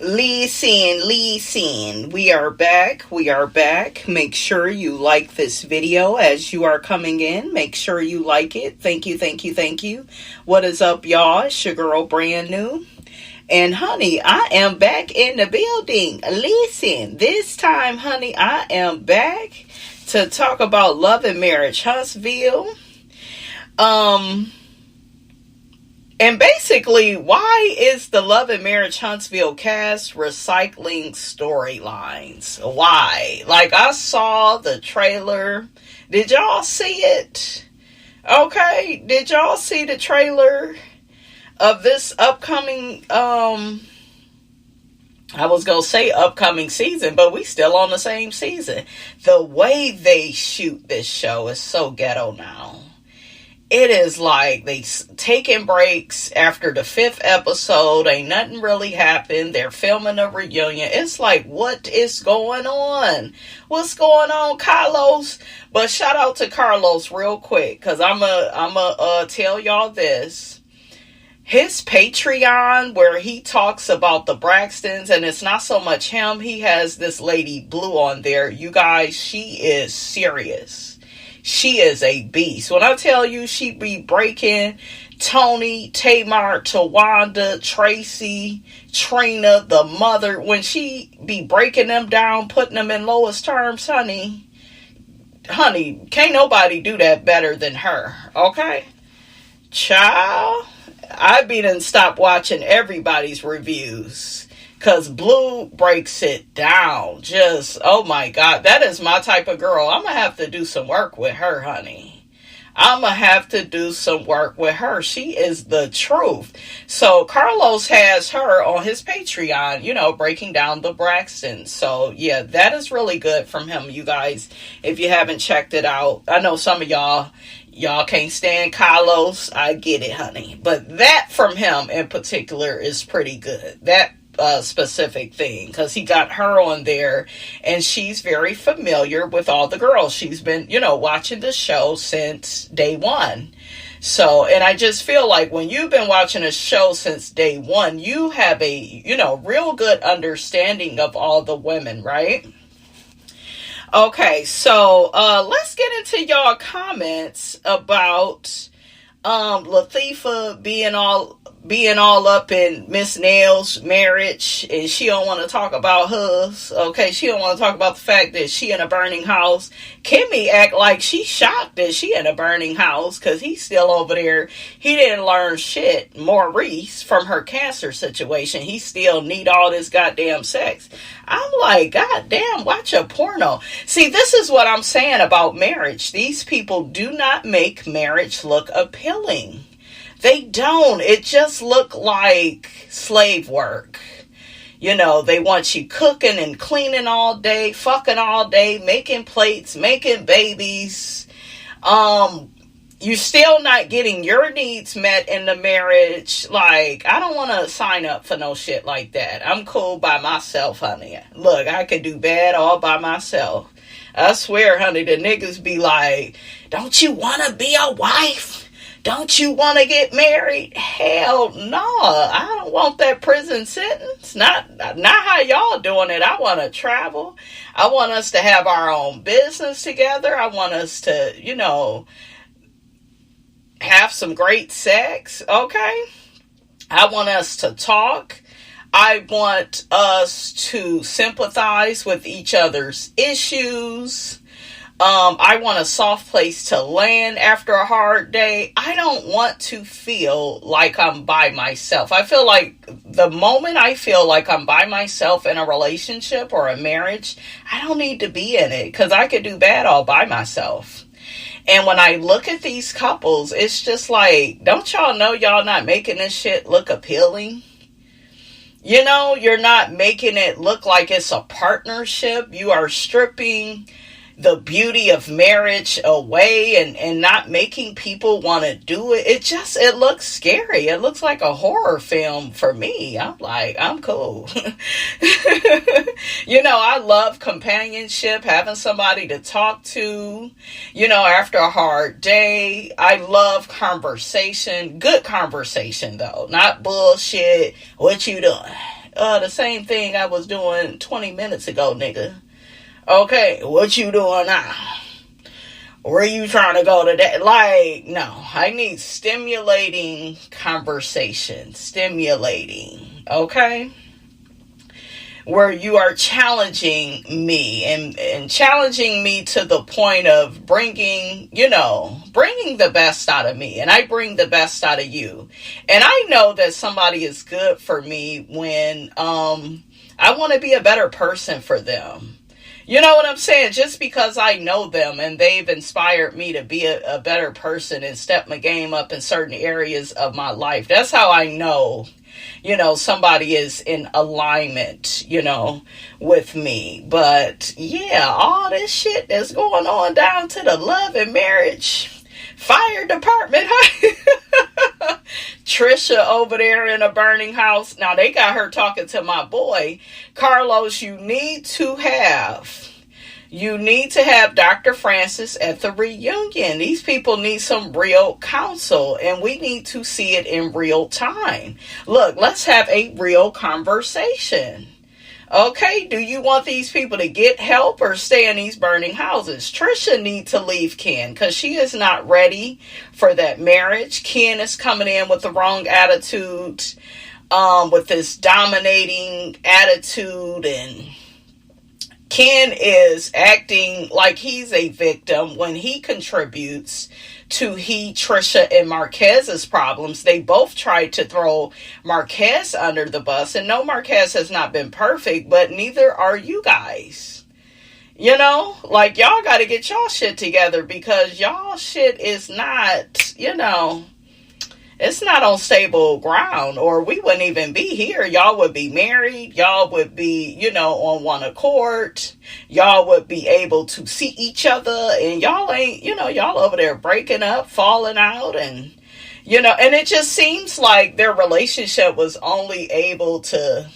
Listen. We are back. Make sure you like this video as you are coming in. Make sure you like it. Thank you. What is up, y'all? It's your girl, Brand New. And honey, I am back in the building. Listen, this time, honey, I am back to talk about Love and Marriage Huntsville. And basically, why is the Love and Marriage Huntsville cast recycling storylines? Why? Like, I saw the trailer. Did y'all see it? Okay. Did y'all see the trailer of this upcoming, I was going to say upcoming season, but we still on the same season. The way they shoot this show is so ghetto now. It is like they taking breaks after the 5th episode. Ain't nothing really happened. They're filming a reunion. It's like, what is going on? What's going on, Carlos? But shout out to Carlos real quick, because I'm a tell y'all this. His Patreon, where he talks about the Braxtons, and it's not so much him. He has this lady Blue on there. You guys, she is serious. She is a beast. When I tell you she be breaking Tony, Tamar, Tawanda, Tracy, Trina, the mother, when she be breaking them down, putting them in lowest terms, honey, can't nobody do that better than her, okay? Child, I done stopped watching everybody's reviews. Because Blue breaks it down. Just, oh my God. That is my type of girl. I'm going to have to do some work with her, honey. I'm going to have to do some work with her. She is the truth. So Carlos has her on his Patreon, breaking down the Braxtons. So yeah, that is really good from him, you guys. If you haven't checked it out. I know some of y'all can't stand Carlos. I get it, honey. But that from him in particular is pretty good. That specific thing, because he got her on there and she's very familiar with all the girls. She's been, watching the show since day one. So, and I just feel like when you've been watching a show since day one, you have a, real good understanding of all the women, right? Okay, so let's get into y'all comments about Latifah being all up in Miss Nail's marriage, and she don't want to talk about hers. Okay, she don't want to talk about the fact that she in a burning house. Kimmy act like she shocked that she in a burning house, because he's still over there. He didn't learn shit, Maurice, from her cancer situation. He still need all this goddamn sex. I'm like, goddamn, watch a porno. See, this is what I'm saying about marriage. These people do not make marriage look appealing. They don't. It just look like slave work. They want you cooking and cleaning all day, fucking all day, making plates, making babies. You're still not getting your needs met in the marriage. Like, I don't want to sign up for no shit like that. I'm cool by myself, honey. Look, I could do bad all by myself. I swear, honey, the niggas be like, don't you want to be a wife? Don't you want to get married? Hell no. I don't want that prison sentence. Not how y'all doing it. I want to travel. I want us to have our own business together. I want us to, have some great sex. Okay? I want us to talk. I want us to sympathize with each other's issues. I want a soft place to land after a hard day. I don't want to feel like I'm by myself. I feel like the moment I feel like I'm by myself in a relationship or a marriage, I don't need to be in it, because I could do bad all by myself. And when I look at these couples, it's just like, don't y'all know y'all not making this shit look appealing? You're not making it look like it's a partnership. You are stripping the beauty of marriage away and not making people want to do it. It looks scary. It looks like a horror film for me. I'm like, I'm cool. I love companionship, having somebody to talk to, after a hard day. I love conversation, good conversation though, not bullshit. What you doing? The same thing I was doing 20 minutes ago, nigga. Okay, what you doing now? Where you trying to go today? Like, no, I need stimulating conversation. Stimulating, okay? Where you are challenging me and challenging me to the point of bringing the best out of me. And I bring the best out of you. And I know that somebody is good for me when I want to be a better person for them. You know what I'm saying? Just because I know them and they've inspired me to be a better person and step my game up in certain areas of my life. That's how I know, somebody is in alignment, with me. But yeah, all this shit that's going on down to the love and marriage fire department. Trisha over there in a burning house. Now they got her talking to my boy Carlos. You need to have Dr. Francis at the reunion. These people need some real counsel, and we need to see it in real time. Look, let's have a real conversation. Okay, do you want these people to get help or stay in these burning houses? Trisha needs to leave Ken because she is not ready for that marriage. Ken is coming in with the wrong attitude, with this dominating attitude, and Ken is acting like he's a victim when he contributes to Trisha, and Marquez's problems. They both tried to throw Marquez under the bus, and no, Marquez has not been perfect, but neither are you guys. Y'all got to get y'all shit together because y'all shit is not, it's not on stable ground, or we wouldn't even be here. Y'all would be married. Y'all would be, on one accord. Y'all would be able to see each other, and y'all ain't, y'all over there breaking up, falling out, and, and it just seems like their relationship was only able to,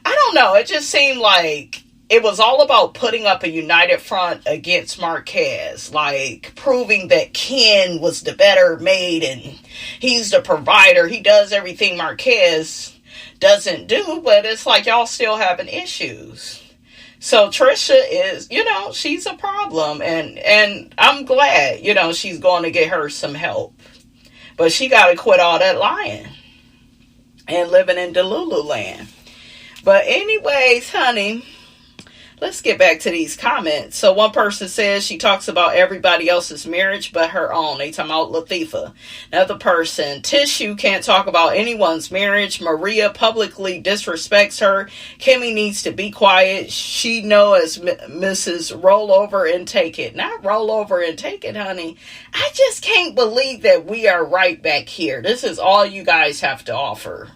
I don't know, it just seemed like it was all about putting up a united front against Marquez, like proving that Ken was the better mate and he's the provider. He does everything Marquez doesn't do, but it's like y'all still having issues. So Trisha is, she's a problem, and I'm glad, she's going to get her some help. But she got to quit all that lying and living in Delulu land. But anyways, honey, let's get back to these comments. So one person says she talks about everybody else's marriage but her own. They talking about Latifah. Another person, Tissue can't talk about anyone's marriage. Maria publicly disrespects her. Kimmy needs to be quiet. She know as Mrs. Roll over and take it. Not roll over and take it, honey. I just can't believe that we are right back here. This is all you guys have to offer.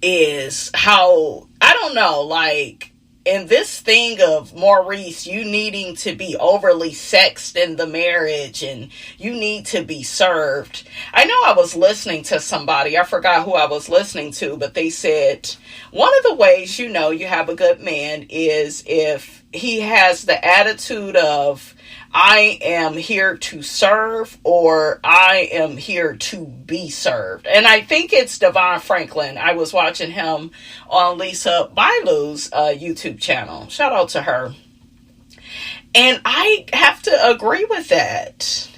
Is how, I don't know, like, and this thing of Maurice, you needing to be overly sexed in the marriage and you need to be served. I know I was listening to somebody, I forgot who I was listening to, but they said one of the ways you have a good man is if he has the attitude of, I am here to serve, or I am here to be served. And I think it's Devon Franklin. I was watching him on Lisa Bailu's YouTube channel. Shout out to her. And I have to agree with that.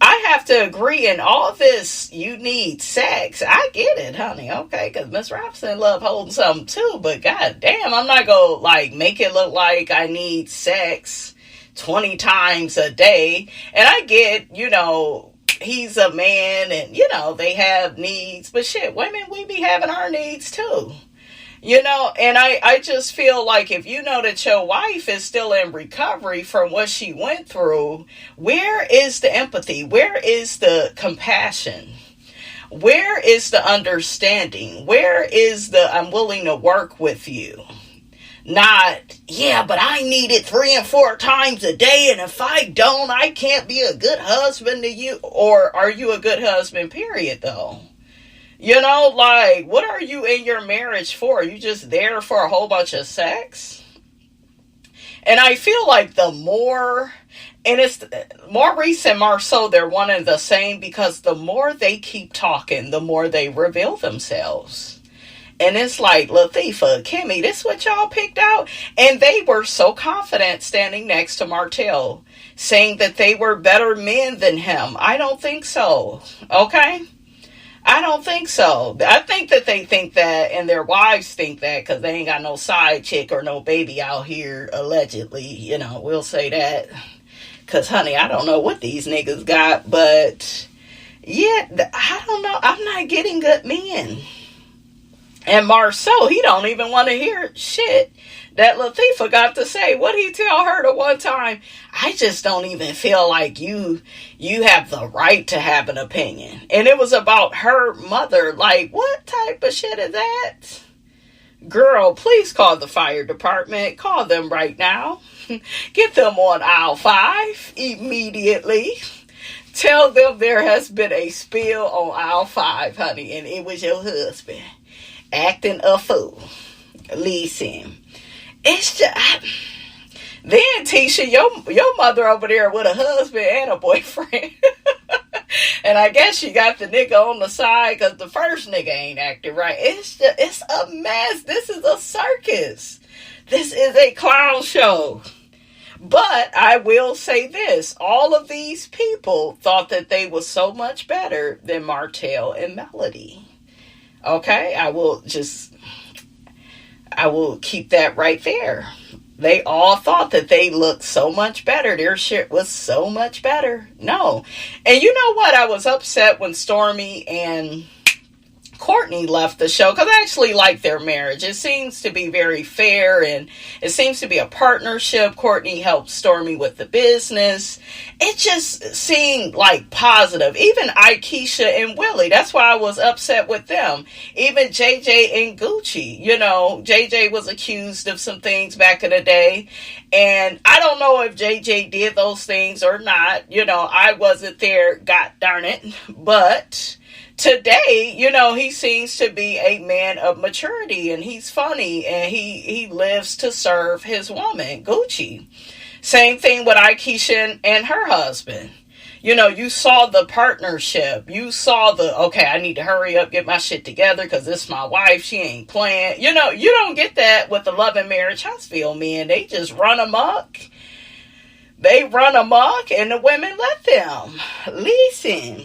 I have to agree in all this, you need sex. I get it, honey. Okay, because Miss Robinson love holding something too. But god damn, I'm not going to make it look like I need sex 20 times a day. And I get, he's a man and, they have needs. But shit, women, we be having our needs too. And I just feel like if you know that your wife is still in recovery from what she went through, where is the empathy? Where is the compassion? Where is the understanding? Where is the I'm willing to work with you? Not, yeah, but I need it 3 and 4 times a day, and if I don't, I can't be a good husband to you. Or are you a good husband, period, though? What are you in your marriage for? Are you just there for a whole bunch of sex? And I feel like the more, and it's Maurice and Marceau, they're one and the same, because the more they keep talking, the more they reveal themselves. And it's like, Latifah, Kimmy, this what y'all picked out? And they were so confident standing next to Martell, saying that they were better men than him. I don't think so. Okay? I don't think so. I think that they think that, and their wives think that, because they ain't got no side chick or no baby out here, allegedly. You know, we'll say that. Because, honey, I don't know what these niggas got, but, yeah, I don't know. I'm not getting good men. And Marceau, he don't even want to hear shit that Latifah got to say. What he tell her the one time? I just don't even feel like you have the right to have an opinion. And it was about her mother. Like, what type of shit is that? Girl, please call the fire department. Call them right now. Get them on aisle 5 immediately. Tell them there has been a spill on aisle 5, honey, and it was your husband acting a fool. Listen, it's just... Then, Tisha, your mother over there with a husband and a boyfriend. And I guess she got the nigga on the side because the first nigga ain't acting right. It's a mess. This is a circus. This is a clown show. But I will say this. All of these people thought that they were so much better than Martell and Melody. Okay? I will keep that right there. They all thought that they looked so much better. Their shit was so much better. No. And you know what? I was upset when Stormy and Courtney left the show, because I actually like their marriage. It seems to be very fair, and it seems to be a partnership. Courtney helped Stormy with the business. It just seemed like positive. Even Aikisha and Willie, that's why I was upset with them. Even JJ and Gucci, you know, JJ was accused of some things back in the day, and I don't know if JJ did those things or not. You know, I wasn't there, god darn it, but today, you know, he seems to be a man of maturity, and he's funny, and he lives to serve his woman, Gucci. Same thing with Aikisha and her husband. You know, you saw the partnership. You saw okay, I need to hurry up, get my shit together, because this is my wife. She ain't playing. You know, you don't get that with the Love and Marriage Huntsville men. They just run amok. They run amok, and the women let them. Listen.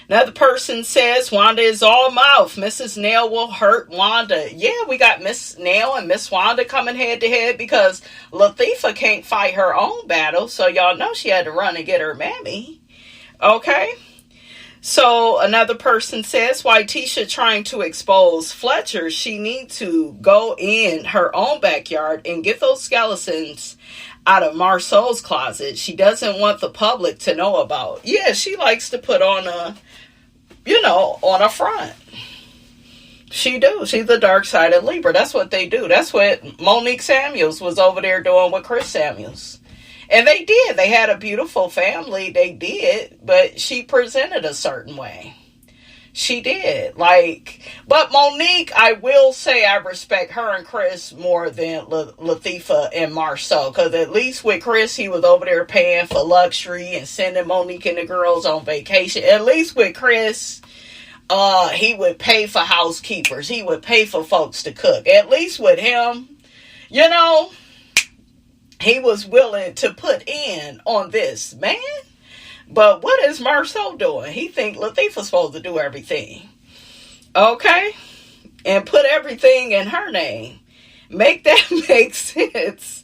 Another person says, Wanda is all mouth. Mrs. Nail will hurt Wanda. Yeah, we got Miss Nail and Miss Wanda coming head to head because Latifah can't fight her own battle. So y'all know she had to run and get her mammy. Okay. So another person says, why Tisha trying to expose Fletcher? She need to go in her own backyard and get those skeletons out of Marceau's closet. She doesn't want the public to know about. Yeah, she likes to put on a front. She do. She's the dark side of Libra. That's what they do. That's what Monique Samuels was over there doing with Chris Samuels. And they did. They had a beautiful family. They did. But she presented a certain way. She did. But Monique, I will say I respect her and Chris more than Latifah and Marceau. Because at least with Chris, he was over there paying for luxury and sending Monique and the girls on vacation. At least with Chris, he would pay for housekeepers. He would pay for folks to cook. At least with him, you know, he was willing to put in on this, man. But what is Marceau doing? He think Latifah's supposed to do everything. Okay? And put everything in her name. Make that make sense.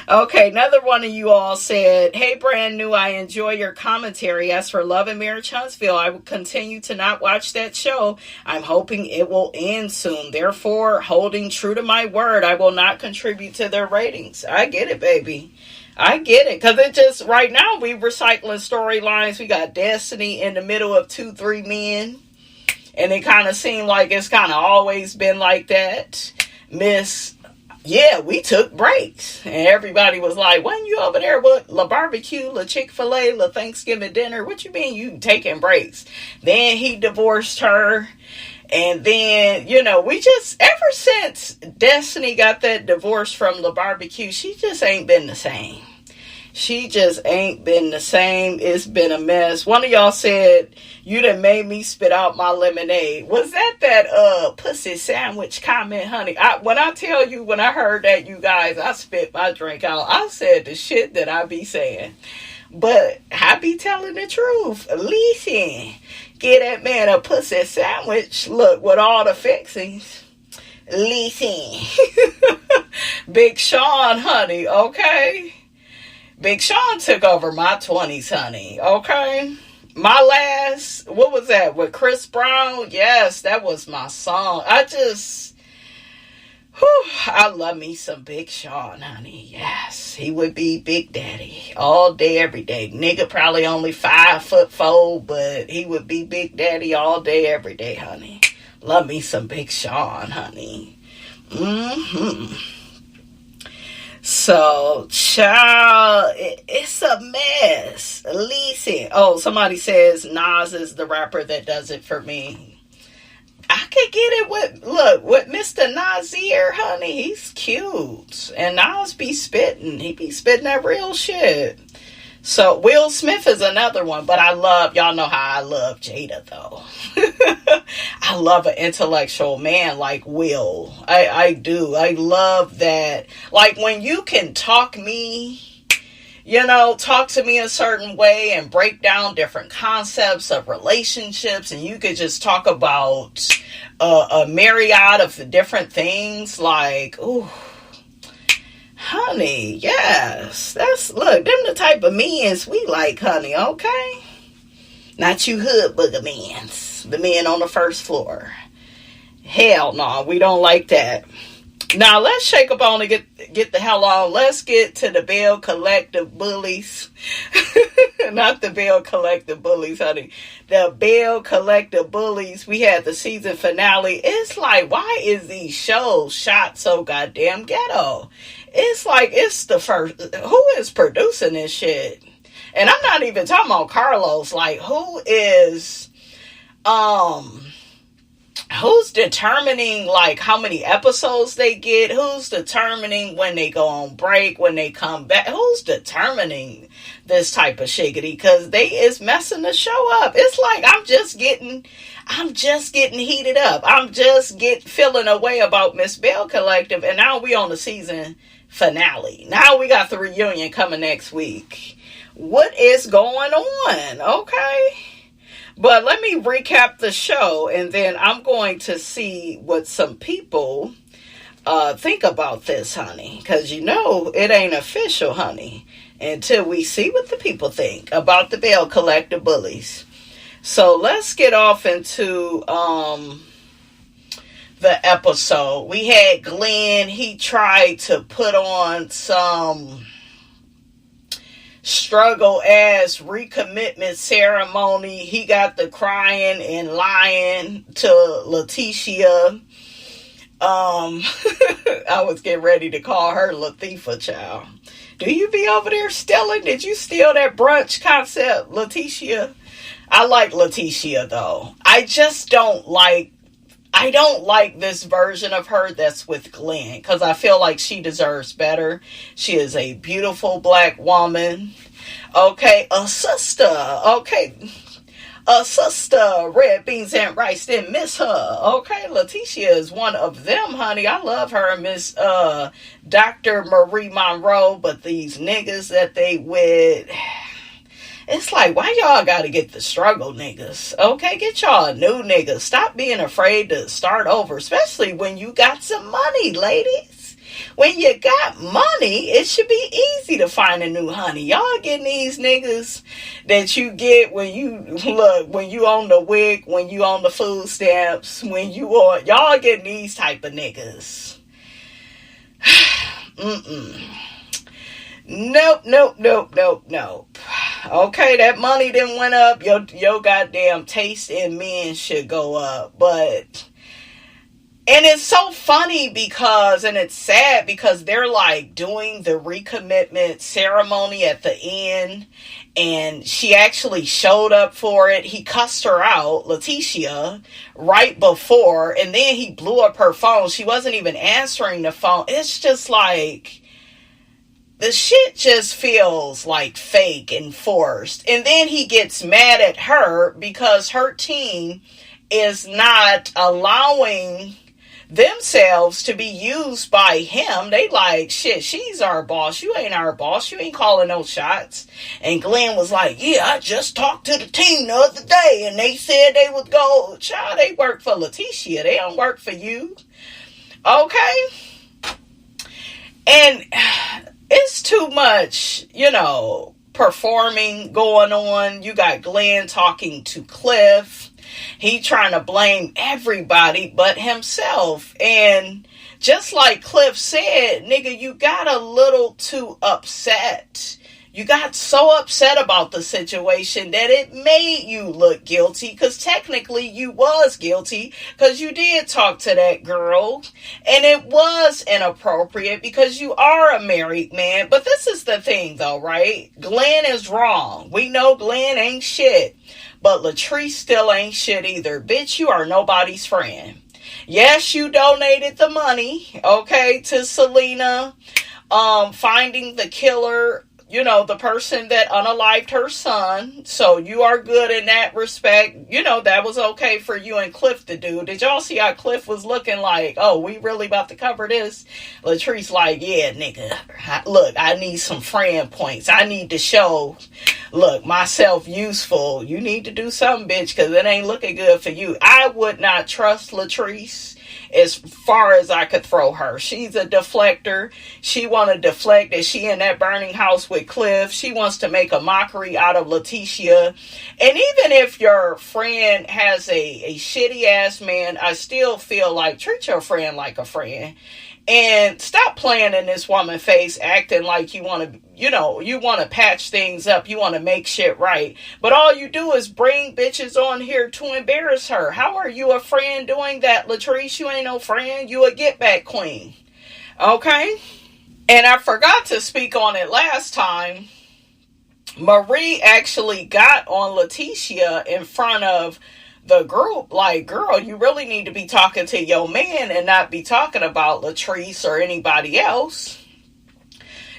Okay, another one of you all said, hey, brand new, I enjoy your commentary. As for Love and Marriage Huntsville, I will continue to not watch that show. I'm hoping it will end soon. Therefore, holding true to my word, I will not contribute to their ratings. I get it, baby. I get it, because it just, right now, we recycling storylines. We got Destiny in the middle of 2-3 men, and it kind of seemed like it's kind of always been like that. We took breaks, and everybody was like, when you over there with La Barbecue, La Chick-fil-A, La Thanksgiving dinner? What you mean you taking breaks? Then he divorced her. And then, you know, we just, ever since Destiny got that divorce from La Barbecue, she just ain't been the same. She just ain't been the same. It's been a mess. One of y'all said, you done made me spit out my lemonade. Was that pussy sandwich comment, honey? When I tell you, when I heard that, you guys, I spit my drink out. I said the shit that I be saying. But I be telling the truth. Listen, get that man a pussy sandwich. Look, with all the fixings. Listen. Big Sean, honey, okay? Big Sean took over my 20s, honey, okay? My last, what was that, with Chris Brown? Yes, that was my song. I love me some Big Sean, honey. Yes, he would be Big Daddy all day, every day. Nigga probably only 5'4", but he would be Big Daddy all day, every day, honey. Love me some Big Sean, honey. So, child, it's a mess. Listen. Oh, somebody says Nas is the rapper that does it for me. I could get it with Mr. Nasir, honey. He's cute. And Nas be spitting. He be spitting that real shit. So, Will Smith is another one. But y'all know how I love Jada, though. I love an intellectual man like Will. I do. I love that. Like, when you can talk to me a certain way and break down different concepts of relationships, and you could just talk about a myriad of different things, like, ooh, honey, yes, look, them the type of men's we like, honey, okay? Not you hood booger men's, the men on the first floor. Hell no, we don't like that. Now, let's shake up on and get the hell on. Let's get to the Bell Collective bullies. Not the Bell Collective bullies, honey. The Bell Collective bullies. We had the season finale. It's like, why is these shows shot so goddamn ghetto? It's like, it's the first. Who is producing this shit? And I'm not even talking about Carlos. Like, who's determining, like, how many episodes they get? Who's determining when they go on break, when they come back? Who's determining this type of shiggity? Because they is messing the show up. It's like, I'm just getting heated up. I'm just feeling a way about Miss Bell Collective, and now we on the season finale. Now we got the reunion coming next week. What is going on? Okay. But let me recap the show, and then I'm going to see what some people think about this, honey. Because it ain't official, honey, until we see what the people think about the Bell Collective bullies. So let's get off into the episode. We had Glenn. He tried to put on some struggle ass recommitment ceremony. He got the crying and lying to Letitia. I was getting ready to call her Latifah, child. Do you be over there stealing? Did you steal that brunch concept, Letitia? I like Letitia, though. I don't like this version of her that's with Glenn, because I feel like she deserves better. She is a beautiful black woman. Okay, a sister. Okay, a sister. Red beans and rice, didn't miss her. Okay, Letitia is one of them, honey. I love her, Miss Dr. Marie Monroe, but these niggas that they with... It's like, why y'all gotta get the struggle niggas? Okay, get y'all a new nigga. Stop being afraid to start over, especially when you got some money, ladies. When you got money, it should be easy to find a new honey. Y'all getting these niggas that you get when you on the WIC, when you on the food stamps, y'all getting these type of niggas. Nope. Okay, that money done went up. Your goddamn taste in men should go up. And it's so funny and it's sad because they're like doing the recommitment ceremony at the end, and she actually showed up for it. He cussed her out, Letitia, right before, and then he blew up her phone. She wasn't even answering the phone. It's just like, the shit just feels like fake and forced. And then he gets mad at her because her team is not allowing themselves to be used by him. They like, shit, she's our boss. You ain't our boss. You ain't calling no shots. And Glenn was like, yeah, I just talked to the team the other day and they said they would go. Child, they work for Letitia. They don't work for you. Okay? And it's too much, performing going on. You got Glenn talking to Cliff. He trying to blame everybody but himself. And just like Cliff said, nigga, you got a little too upset. You got so upset about the situation that it made you look guilty, because technically you was guilty because you did talk to that girl and it was inappropriate because you are a married man. But this is the thing though, right? Glenn is wrong. We know Glenn ain't shit, but Latrice still ain't shit either. Bitch, you are nobody's friend. Yes, you donated the money, okay, to Selena, finding the killer, the person that unalived her son. So you are good in that respect. That was okay for you and Cliff to do. Did y'all see how Cliff was looking like, oh, we really about to cover this? Latrice like, yeah, nigga, look, I need some friend points. I need to show, look, myself useful. You need to do something, bitch, because it ain't looking good for you. I would not trust Latrice as far as I could throw her. She's a deflector. She want to deflect that she in that burning house with Cliff. She wants to make a mockery out of Letitia. And even if your friend has a shitty ass man, I still feel like treat your friend like a friend. And stop playing in this woman's face, acting like you want to, you want to patch things up. You want to make shit right. But all you do is bring bitches on here to embarrass her. How are you a friend doing that, Latrice? You ain't no friend. You a get back queen. Okay? And I forgot to speak on it last time. Marie actually got on Letitia in front of the group, like, girl, you really need to be talking to your man and not be talking about Latrice or anybody else.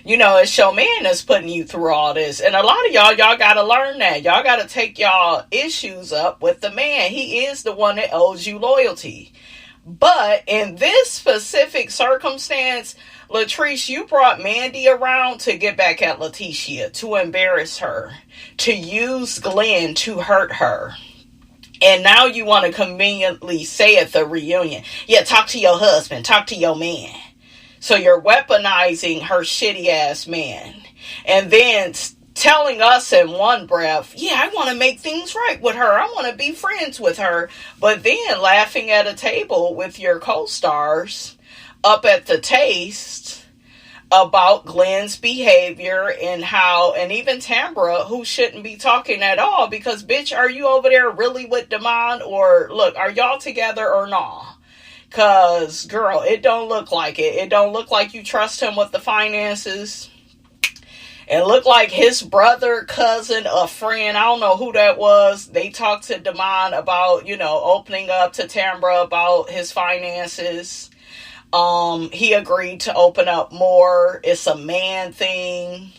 It's your man that's putting you through all this. And a lot of y'all got to learn that. Y'all got to take y'all issues up with the man. He is the one that owes you loyalty. But in this specific circumstance, Latrice, you brought Mandy around to get back at Letitia, to embarrass her, to use Glenn to hurt her. And now you want to conveniently say at the reunion, yeah, talk to your husband, talk to your man. So you're weaponizing her shitty ass man. And then telling us in one breath, yeah, I want to make things right with her. I want to be friends with her. But then laughing at a table with your co-stars up at the Taste about Glenn's behavior and how, and even Tambra, who shouldn't be talking at all, because bitch, are you over there really with Damon, or look, are y'all together or not? Cause girl, it don't look like it. It don't look like you trust him with the finances. It looked like his brother, cousin, a friend, I don't know who that was. They talked to Damon about, opening up to Tambra about his finances. He agreed to open up more. It's a man thing.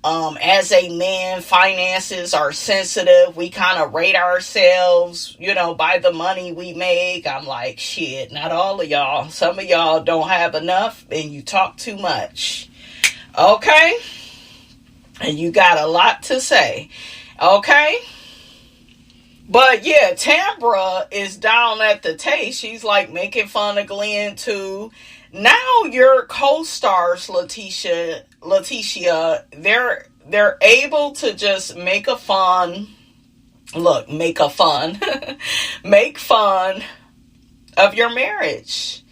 As a man, finances are sensitive. We kind of rate ourselves, by the money we make. I'm like, shit, not all of y'all. Some of y'all don't have enough and you talk too much. Okay? And you got a lot to say. Okay? But yeah, Tambra is down at the Taste. She's like making fun of Glenn too. Now your co-stars, Letitia, they're able to just make fun of your marriage.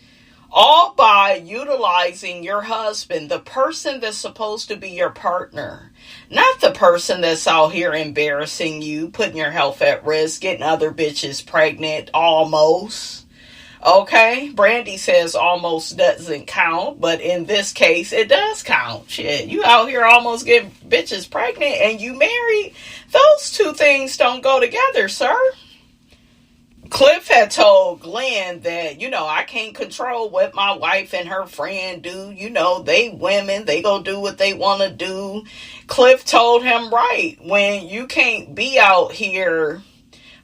All by utilizing your husband, the person that's supposed to be your partner. Not the person that's out here embarrassing you, putting your health at risk, getting other bitches pregnant, almost. Okay? Brandy says almost doesn't count, but in this case, it does count. Shit, you out here almost getting bitches pregnant and you married. Those two things don't go together, sir. Cliff had told Glenn that, I can't control what my wife and her friend do. They women, they go do what they want to do. Cliff told him, right, when you can't be out here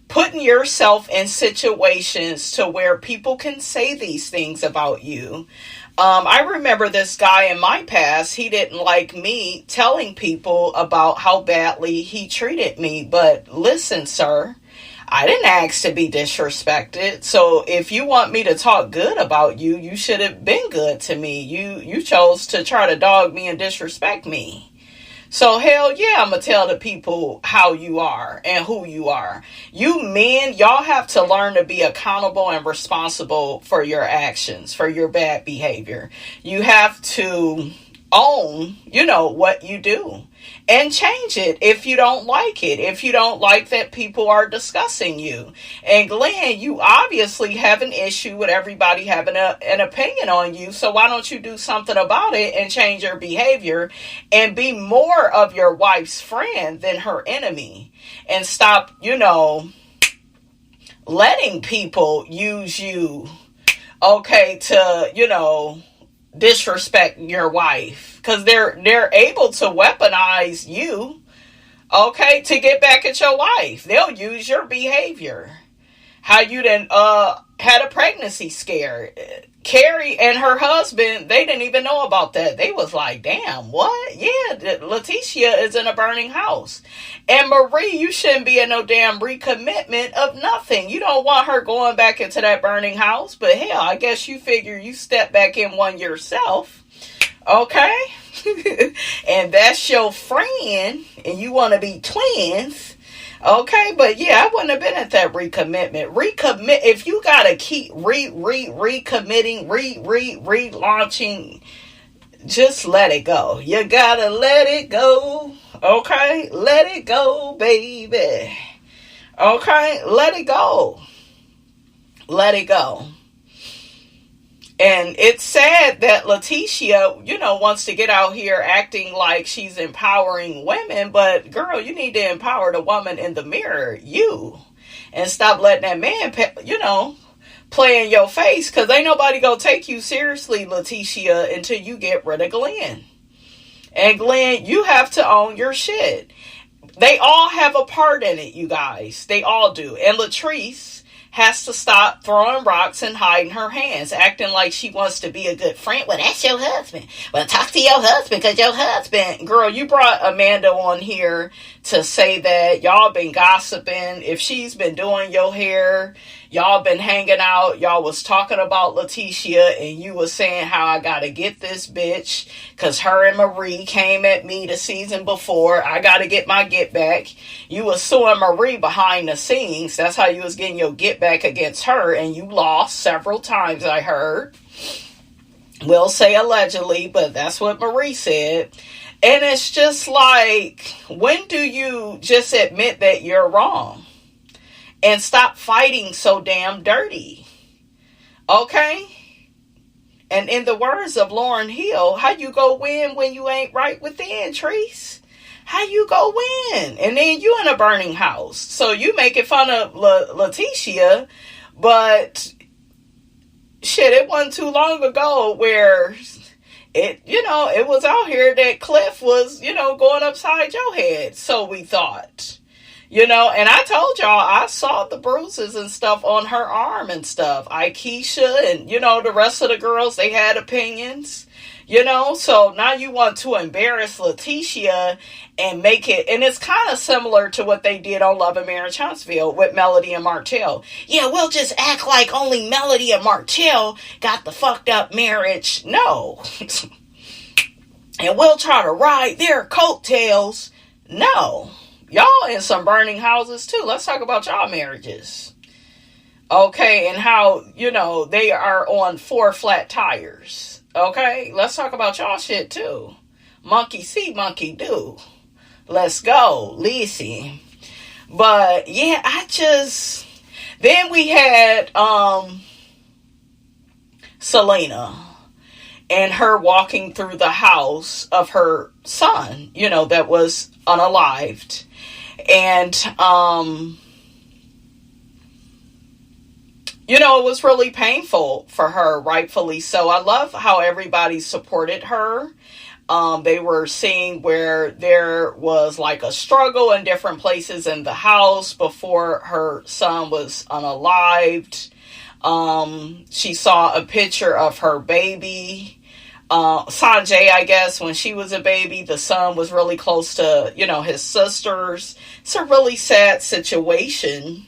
putting yourself in situations to where people can say these things about you. I remember this guy in my past, he didn't like me telling people about how badly he treated me. But listen, sir, I didn't ask to be disrespected. So if you want me to talk good about you, you should have been good to me. You chose to try to dog me and disrespect me. So hell yeah, I'm going to tell the people how you are and who you are. You men, y'all have to learn to be accountable and responsible for your actions, for your bad behavior. You have to own, what you do. And change it if you don't like it. If you don't like that people are discussing you. And Glenn, you obviously have an issue with everybody having an opinion on you. So why don't you do something about it and change your behavior and be more of your wife's friend than her enemy? And stop, letting people use you, to, disrespect your wife, because they're able to weaponize you, to get back at your wife. They'll use your behavior. How you then had a pregnancy scare. Carrie and her husband, they didn't even know about that. They was like, damn, what? Yeah, Leticia is in a burning house. And Marie, you shouldn't be in no damn recommitment of nothing. You don't want her going back into that burning house. But hell, I guess you figure you step back in one yourself. Okay? And that's your friend. And you want to be twins. Okay, but yeah, I wouldn't have been at that recommitment. Recommit, if you gotta keep recommitting, relaunching, just let it go. You gotta let it go. Okay, let it go, baby. Okay, let it go. Let it go. And it's sad that Leticia, wants to get out here acting like she's empowering women. But, girl, you need to empower the woman in the mirror, you. And stop letting that man, play in your face. Because ain't nobody going to take you seriously, Leticia, until you get rid of Glenn. And, Glenn, you have to own your shit. They all have a part in it, you guys. They all do. And Latrice has to stop throwing rocks and hiding her hands, acting like she wants to be a good friend. Well, that's your husband. Well, talk to your husband, because your husband... Girl, you brought Amanda on here to say that y'all been gossiping. If she's been doing your hair, y'all been hanging out, y'all was talking about Leticia, and you was saying how I gotta get this bitch, because her and Marie came at me the season before. I gotta get my get back. You was suing Marie behind the scenes. That's how you was getting your get back against her, and you lost several times, I heard. We'll say allegedly, but that's what Marie said. And it's just like, when do you just admit that you're wrong? And stop fighting so damn dirty. Okay? And in the words of Lauryn Hill, how you go win when you ain't right within, Treese? How you go win? And then you in a burning house. So you making fun of Leticia, but shit, it wasn't too long ago where it was out here that Cliff was, going upside your head. So we thought. And I told y'all, I saw the bruises and stuff on her arm and stuff. Aikisha and, the rest of the girls, they had opinions, So now you want to embarrass Leticia and make it, and it's kind of similar to what they did on Love and Marriage Huntsville with Melody and Martell. Yeah, we'll just act like only Melody and Martell got the fucked up marriage. No. And we'll try to ride their coattails. No. Y'all in some burning houses too. Let's talk about y'all marriages. Okay, and how, they are on 4 flat tires. Okay, let's talk about y'all shit too. Monkey see, monkey do. Let's go, Lacey. But yeah, then we had Selena and her walking through the house of her son, that was unalived. And it was really painful for her, rightfully so. I love how everybody supported her. They were seeing where there was like a struggle in different places in the house before her son was unalived. She saw a picture of her baby, Sanjay, I guess, when she was a baby. The son was really close to, his sisters. It's a really sad situation.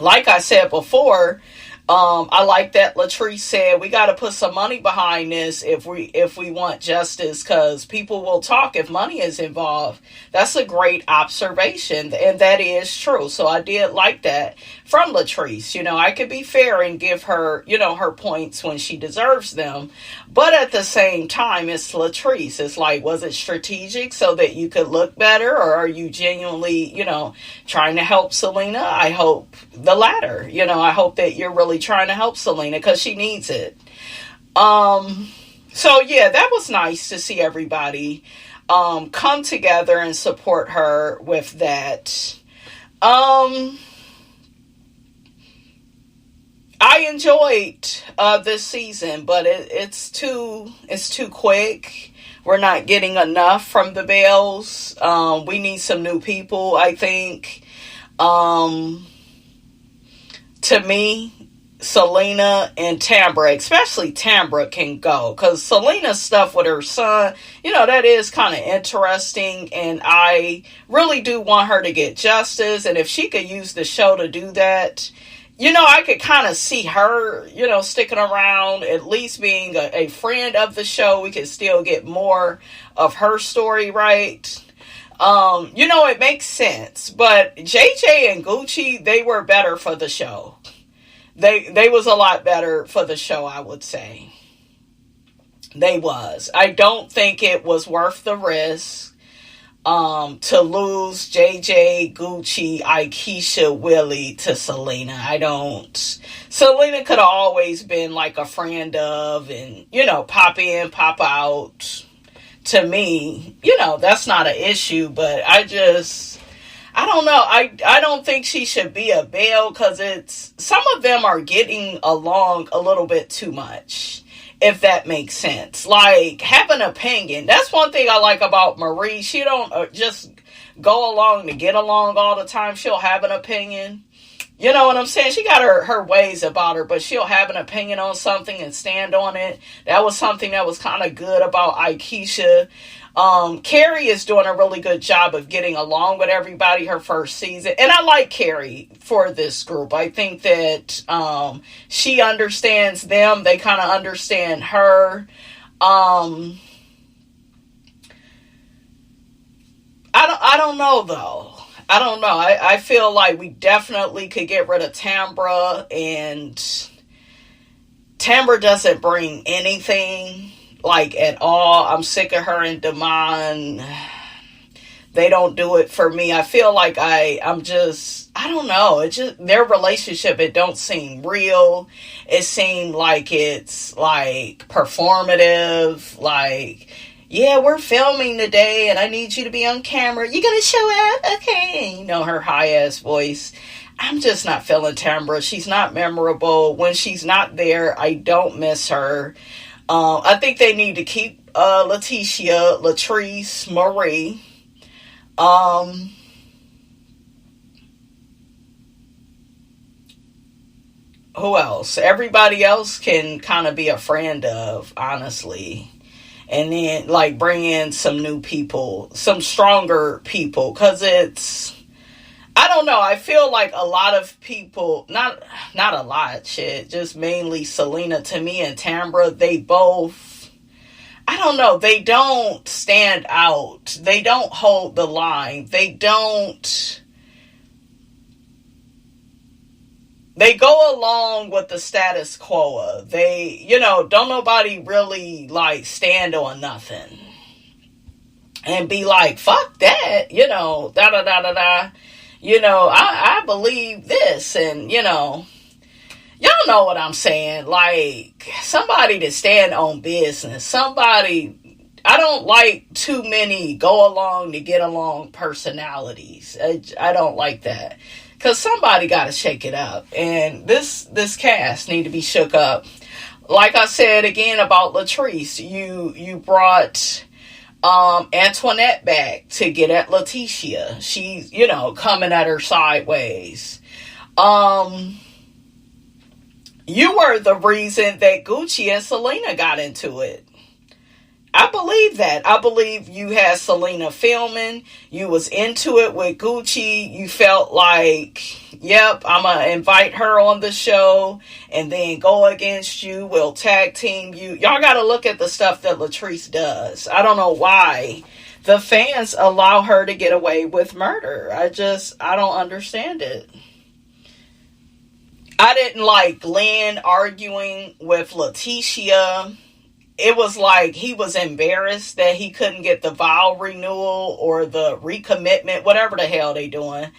Like I said before, I like that Latrice said we got to put some money behind this if we want justice, because people will talk if money is involved. That's a great observation, and that is true. So I did like that from Latrice. I could be fair and give her, her points when she deserves them, but at the same time, it's Latrice. It's like, was it strategic so that you could look better, or are you genuinely, trying to help Selena? I hope the latter. I hope that you're really trying to help Selena, because she needs it. So yeah, that was nice to see everybody come together and support her with that. I enjoyed this season, but it's too quick. We're not getting enough from the Bells. We need some new people, I think. To me, Selena and Tambra, especially Tambra, can go, because Selena's stuff with her son, that is kind of interesting, and I really do want her to get justice. And if she could use the show to do that, I could kind of see her, sticking around, at least being a friend of the show. We could still get more of her story, right? It makes sense. But JJ and Gucci, they were better for the show. They was a lot better for the show, I would say. They was. I don't think it was worth the risk to lose JJ, Gucci, Aikisha, Willie to Selena. I don't. Selena could have always been like a friend of, and, pop in, pop out. To me, that's not an issue, but I don't know. I don't think she should be a Belle, because some of them are getting along a little bit too much, if that makes sense. Like, have an opinion. That's one thing I like about Marie. She don't just go along to get along all the time. She'll have an opinion. You know what I'm saying? She got her ways about her, but she'll have an opinion on something and stand on it. That was something that was kind of good about Aikisha. Carrie is doing a really good job of getting along with everybody her first season. And I like Carrie for this group. I think that she understands them. They kind of understand her. I don't know, though. I don't know. I feel like we definitely could get rid of Tambra, and Tambra doesn't bring anything, like, at all. I'm sick of her and Damon. They don't do it for me. I feel like I don't know. It just, their relationship, it don't seem real. It seemed like it's like performative, like, yeah, we're filming today and I need you to be on camera. You gonna show up? Okay. Her high-ass voice. I'm just not feeling Tambra. She's not memorable. When she's not there, I don't miss her. I think they need to keep Leticia, Latrice, Marie. Who else? Everybody else can kind of be a friend of, honestly. And then, like, bring in some new people, some stronger people, because I don't know, I feel like a lot of people, not a lot, shit, just mainly Selena, to me, and Tambra, they both, I don't know, they don't stand out, they don't hold the line, they go along with the status quo. They, don't nobody really, like, stand on nothing and be like, fuck that, da-da-da-da-da. I believe this, and, y'all know what I'm saying. Like, somebody to stand on business. I don't like too many go along to get along personalities. I don't like that. Because somebody got to shake it up. And this cast need to be shook up. Like I said again about Latrice, you brought Antoinette back to get at Letitia. She's, coming at her sideways. You were the reason that Gucci and Selena got into it. I believe that. I believe you had Selena filming. You was into it with Gucci. You felt like, yep, I'm going to invite her on the show and then go against you. We'll tag team you. Y'all got to look at the stuff that Latrice does. I don't know why the fans allow her to get away with murder. I don't understand it. I didn't like Glenn arguing with Letitia. It was like he was embarrassed that he couldn't get the vow renewal or the recommitment, whatever the hell they doing.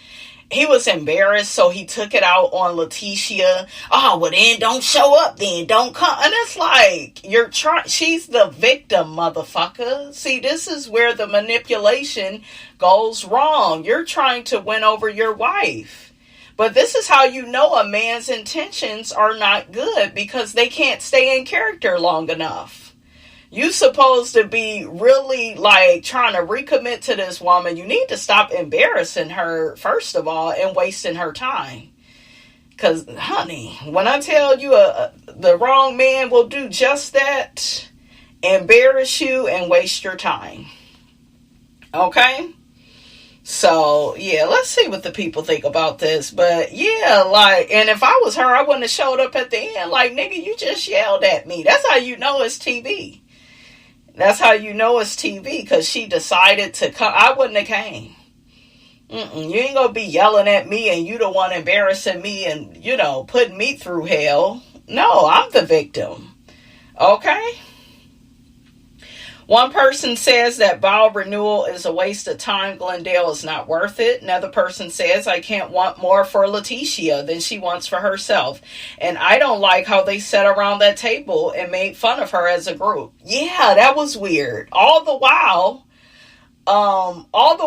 He was embarrassed, so he took it out on Letitia. Oh, well then don't show up then. Don't come. And it's like, she's the victim, motherfucker. See, this is where the manipulation goes wrong. You're trying to win over your wife. But this is how you know a man's intentions are not good, because they can't stay in character long enough. You supposed to be really trying to recommit to this woman. You need to stop embarrassing her, first of all, and wasting her time. Because, honey, when I tell you the wrong man will do just that, embarrass you and waste your time. Okay? So, yeah, let's see what the people think about this. But, yeah, and if I was her, I wouldn't have showed up at the end. Nigga, you just yelled at me. That's how you know it's TV. That's how you know it's TV, because she decided to come. I wouldn't have came. You ain't going to be yelling at me and you the one embarrassing me and, putting me through hell. No, I'm the victim. Okay? One person says that vow renewal is a waste of time. Glendale is not worth it. Another person says, I can't want more for Letitia than she wants for herself. And I don't like how they sat around that table and made fun of her as a group. Yeah, that was weird. All the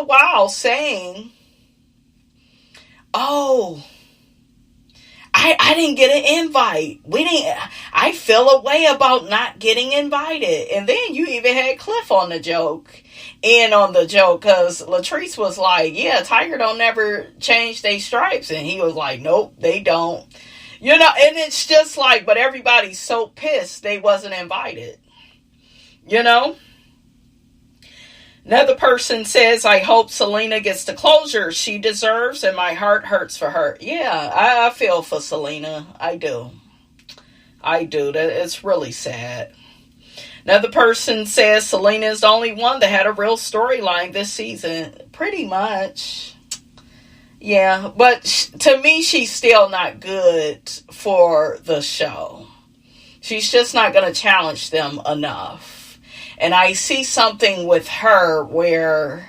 while saying, oh, I didn't get an invite. I feel a way about not getting invited. And then you even had Cliff on the joke. Because Latrice was like, yeah, Tiger don't never change their stripes. And he was like, nope, they don't. And it's just but everybody's so pissed they wasn't invited. Another person says, I hope Selena gets the closure she deserves and my heart hurts for her. Yeah, I feel for Selena. I do. It's really sad. Another person says Selena is the only one that had a real storyline this season. Pretty much. Yeah, but to me, she's still not good for the show. She's just not going to challenge them enough. And I see something with her where,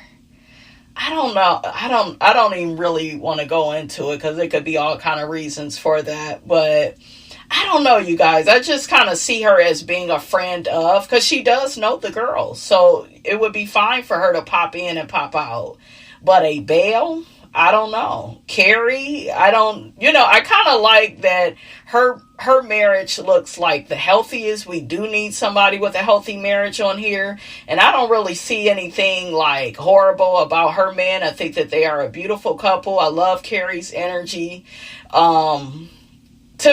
I don't know, I don't even really want to go into it, because there could be all kind of reasons for that. But I don't know, you guys. I just kind of see her as being a friend of, because she does know the girls. So it would be fine for her to pop in and pop out. But a bail, I don't know. Carrie, I kind of like that her marriage looks like the healthiest. We do need somebody with a healthy marriage on here. And I don't really see anything horrible about her man. I think that they are a beautiful couple. I love Carrie's energy. To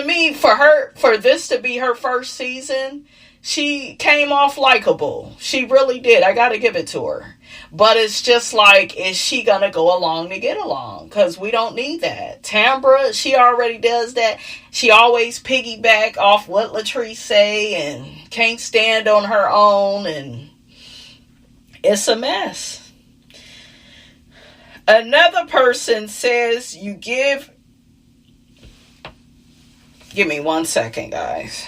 me, for this to be her first season, she came off likable. She really did. I got to give it to her. But it's just is she going to go along to get along? Because we don't need that. Tambra, she already does that. She always piggyback off what Latrice say and can't stand on her own. And it's a mess. Another person says give me 1 second, guys.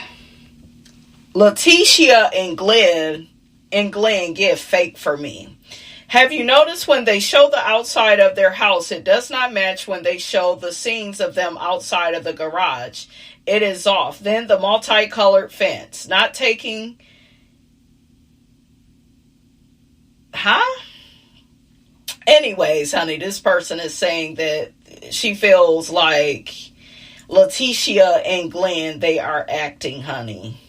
Letitia and Glenn give fake for me. Have you noticed when they show the outside of their house, it does not match when they show the scenes of them outside of the garage? It is off. Then the multicolored fence. Not taking... Huh? Anyways, honey, this person is saying that she feels like Letitia and Glenn, they are acting, honey.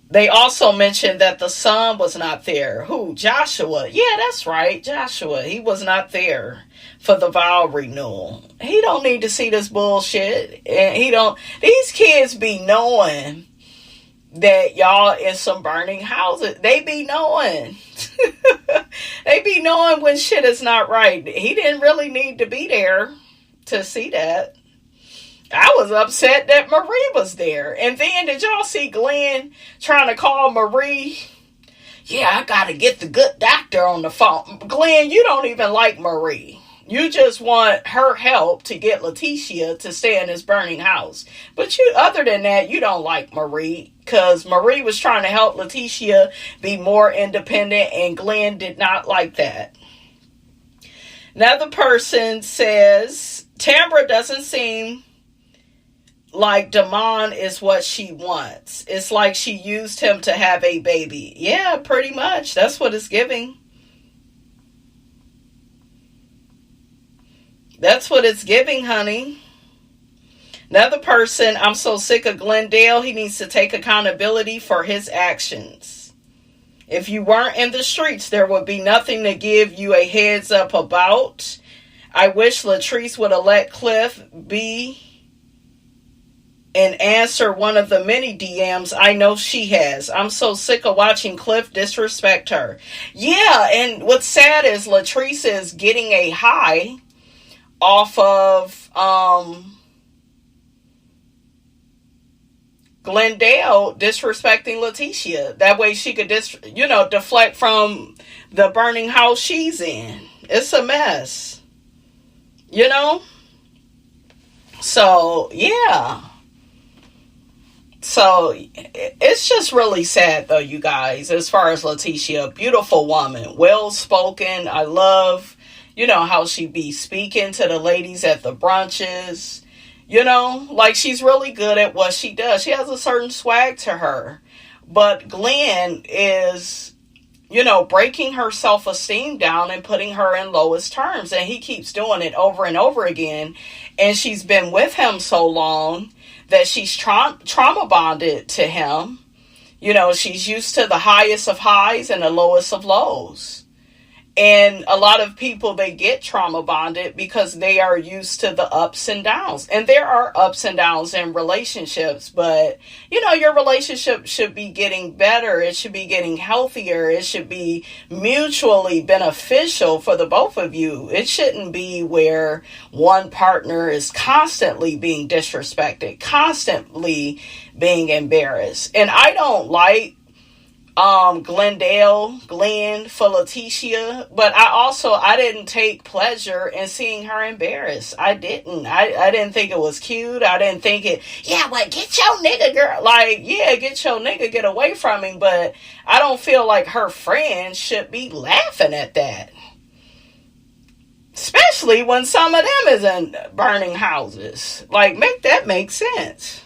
They also mentioned that the son was not there. Who? Joshua. Yeah, that's right. Joshua. He was not there for the vow renewal. He don't need to see this bullshit. And these kids be knowing that y'all in some burning houses. They be knowing. They be knowing when shit is not right. He didn't really need to be there to see that. I was upset that Marie was there. And then did y'all see Glenn trying to call Marie? Yeah, I gotta get the good doctor on the phone. Glenn, you don't even like Marie. You just want her help to get Letitia to stay in this burning house. But other than that, you don't like Marie. Because Marie was trying to help Letitia be more independent. And Glenn did not like that. Another person says, Tambra doesn't seem like Damon is what she wants. It's like she used him to have a baby. Yeah, pretty much. That's what it's giving. That's what it's giving, honey. Another person, I'm so sick of Glendale. He needs to take accountability for his actions. If you weren't in the streets, there would be nothing to give you a heads up about. I wish Latrice would have let Cliff be and answer one of the many DMs I know she has. I'm so sick of watching Cliff disrespect her. Yeah, and what's sad is Latrice is getting a high off of Glendale disrespecting Letitia. That way she could deflect from the burning house she's in. It's a mess. So, yeah. So, it's just really sad, though, you guys, as far as Letitia. Beautiful woman, well-spoken. I love, how she be speaking to the ladies at the brunches. Like she's really good at what she does. She has a certain swag to her. But Glenn is, breaking her self-esteem down and putting her in lowest terms. And he keeps doing it over and over again. And she's been with him so long that she's trauma bonded to him. She's used to the highest of highs and the lowest of lows. And a lot of people, they get trauma bonded because they are used to the ups and downs. And there are ups and downs in relationships, but your relationship should be getting better. It should be getting healthier. It should be mutually beneficial for the both of you. It shouldn't be where one partner is constantly being disrespected, constantly being embarrassed. And I don't like Glenn for Letitia, but I didn't take pleasure in seeing her embarrassed. I didn't think it was cute. I didn't think it, get your nigga, girl. Like, yeah, get your nigga, get away from him. But I don't feel like her friends should be laughing at that. Especially when some of them is in burning houses. Like, make that make sense.